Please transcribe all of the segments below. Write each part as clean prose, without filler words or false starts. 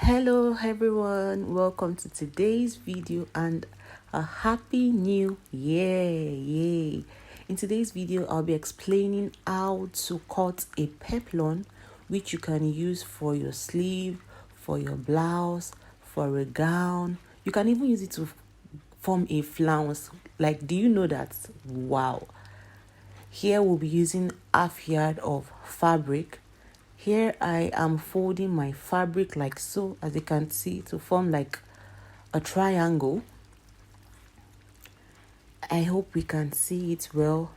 Hello everyone, welcome to today's video and a happy new year. Yay. In today's video I'll be explaining how to cut a peplum, which you can use for your sleeve, for your blouse, for a gown. You can even use it to form a flounce. Like, do you know that? Wow. Here we'll be using half yard of fabric. Here I am folding my fabric like so, as you can see, to form like a triangle. I hope we can see it well.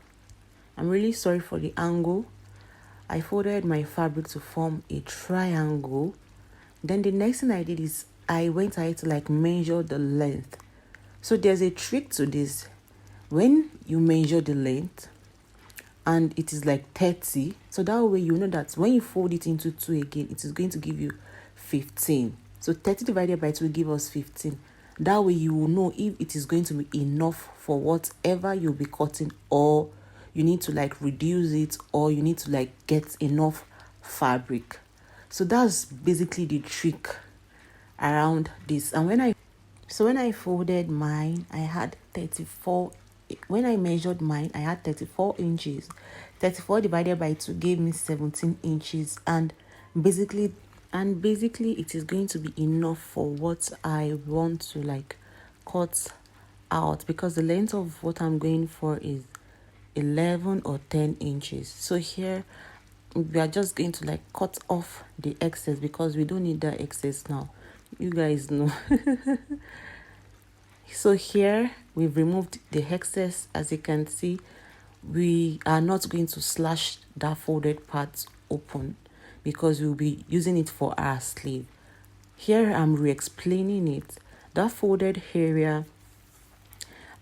I'm really sorry for the angle. I folded my fabric to form a triangle. Then the next thing I did is I went ahead to like measure the length. So there's a trick to this. When you measure the length, and it is like 30, so that way you know that when you fold it into 2 again, it is going to give you 15. So 30 divided by 2 will give us 15. That way you will know if it is going to be enough for whatever you'll be cutting, or you need to like reduce it, or you need to like get enough fabric. So that's basically the trick around this. And when I folded mine, I had 34. When I measured mine, I had 34 inches. 34 divided by 2 gave me 17 inches. And basically it is going to be enough for what I want to like cut out, because the length of what I'm going for is 11 or 10 inches. So here we are just going to like cut off the excess, because we don't need that excess now. You guys know. So here we've removed the excess. As you can see, we are not going to slash that folded part open, because we'll be using it for our sleeve. Here I'm re-explaining it. That folded area,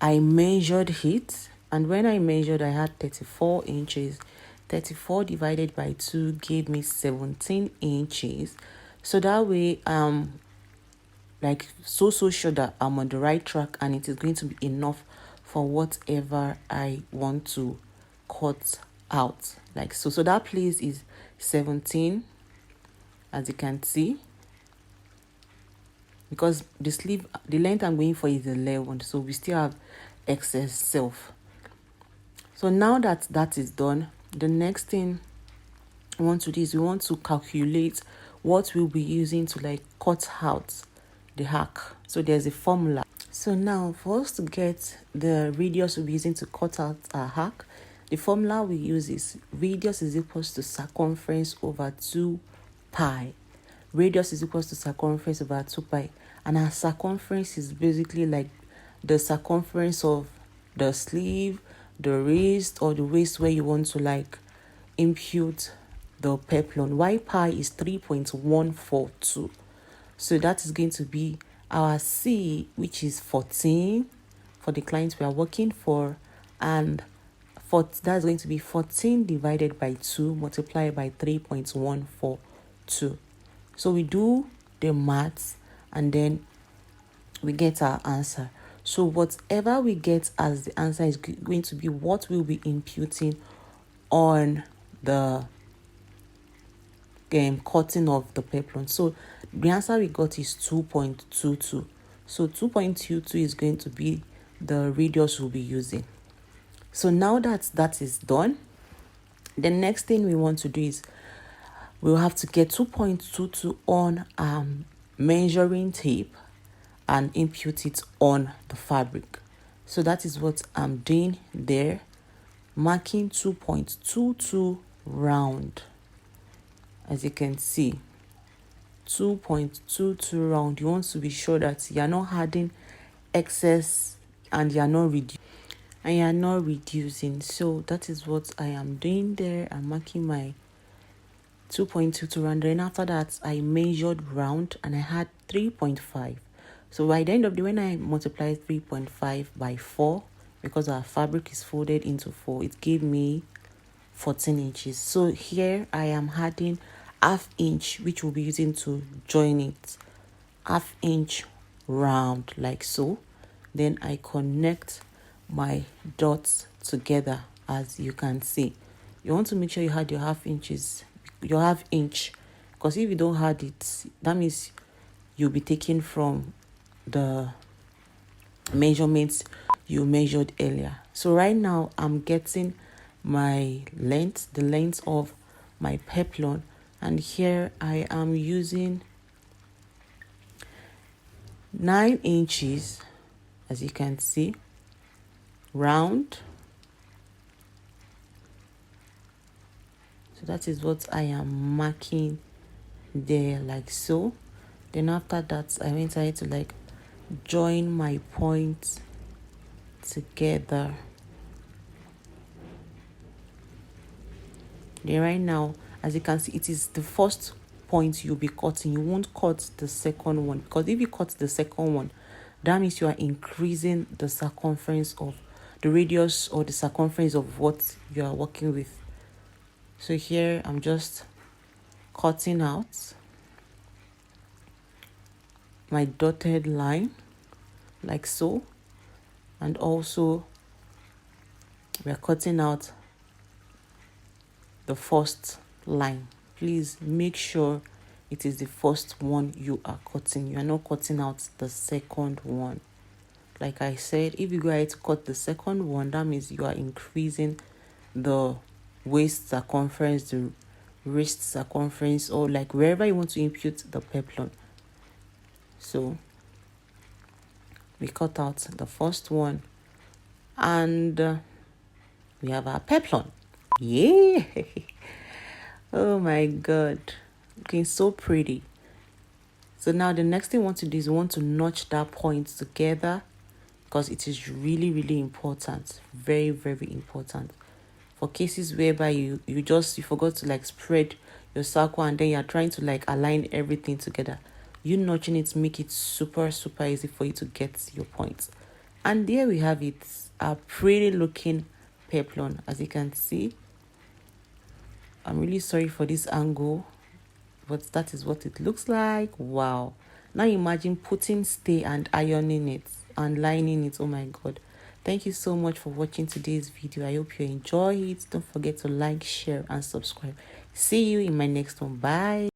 I measured it, and when I measured, I had 34 inches. 34 divided by 2 gave me 17 inches. So that way like so sure that I'm on the right track, and it is going to be enough for whatever I want to cut out, like so. So that place is 17, as you can see, because the length I'm going for is 11, so we still have excess self. So now that that is done, the next thing we want to do is we want to calculate what we'll be using to like cut out the hack. So there's a formula. So now for us to get the radius we'll be using to cut out our hack, the formula we use is radius is equals to circumference over 2 pi. Radius is equals to circumference over 2 pi. And our circumference is basically like the circumference of the sleeve, the wrist, or the waist where you want to like impute the peplum. Y pi is 3.142. So that is going to be our C, which is 14 for the clients we are working for, and that's going to be 14 divided by 2 multiplied by 3.142. So we do the maths and then we get our answer. So whatever we get as the answer is going to be what we'll be imputing on the cutting of the peplum. So the answer we got is 2.22. So 2.22 is going to be the radius we'll be using. So now that that is done, the next thing we want to do is we'll have to get 2.22 on measuring tape and impute it on the fabric. So that is what I'm doing there, marking 2.22 round. As you can see, 2.22 round. You want to be sure that you're not adding excess and you're not reducing. So that is what I am doing there. I'm marking my 2.22 round. Then after that, I measured round and I had 3.5. So by the end of the day, when I multiplied 3.5 by 4, because our fabric is folded into 4, it gave me 14 inches. So here I am adding half inch, which we'll be using to join it. Half inch round, like so. Then I connect my dots together, as you can see. You want to make sure you had your half inch, because if you don't have it, that means you'll be taking from the measurements you measured earlier. So right now I'm getting my length, the length of my peplum, and here I am using 9 inches, as you can see, round. So that is what I am marking there, like so. Then after that, I went ahead to like join my points together. Then right now, as you can see, it is the first point you'll be cutting. You won't cut the second one, because if you cut the second one, that means you are increasing the circumference of the radius or the circumference of what you are working with. So here I'm just cutting out my dotted line, like so, and also we are cutting out the first line. Please make sure it is the first one you are cutting. You are not cutting out the second one. Like I said, if you go ahead to cut the second one, that means you are increasing the waist circumference, the wrist circumference, or like wherever you want to impute the peplum. So we cut out the first one, and we have our peplum. Yeah. Oh my god, looking so pretty. So now the next thing we want to do is we want to notch that point together, because it is really, really important. Very, very important. For cases whereby you forgot to like spread your circle, and then you're trying to like align everything together, you notching it make it super, super easy for you to get your points. And there we have it, a pretty looking peplum. As you can see, I'm really sorry for this angle, but that is what it looks like. Wow. Now imagine putting stay and ironing it and lining it. Oh my god. Thank you so much for watching today's video. I hope you enjoy it. Don't forget to like, share, and subscribe. See you in my next one. Bye.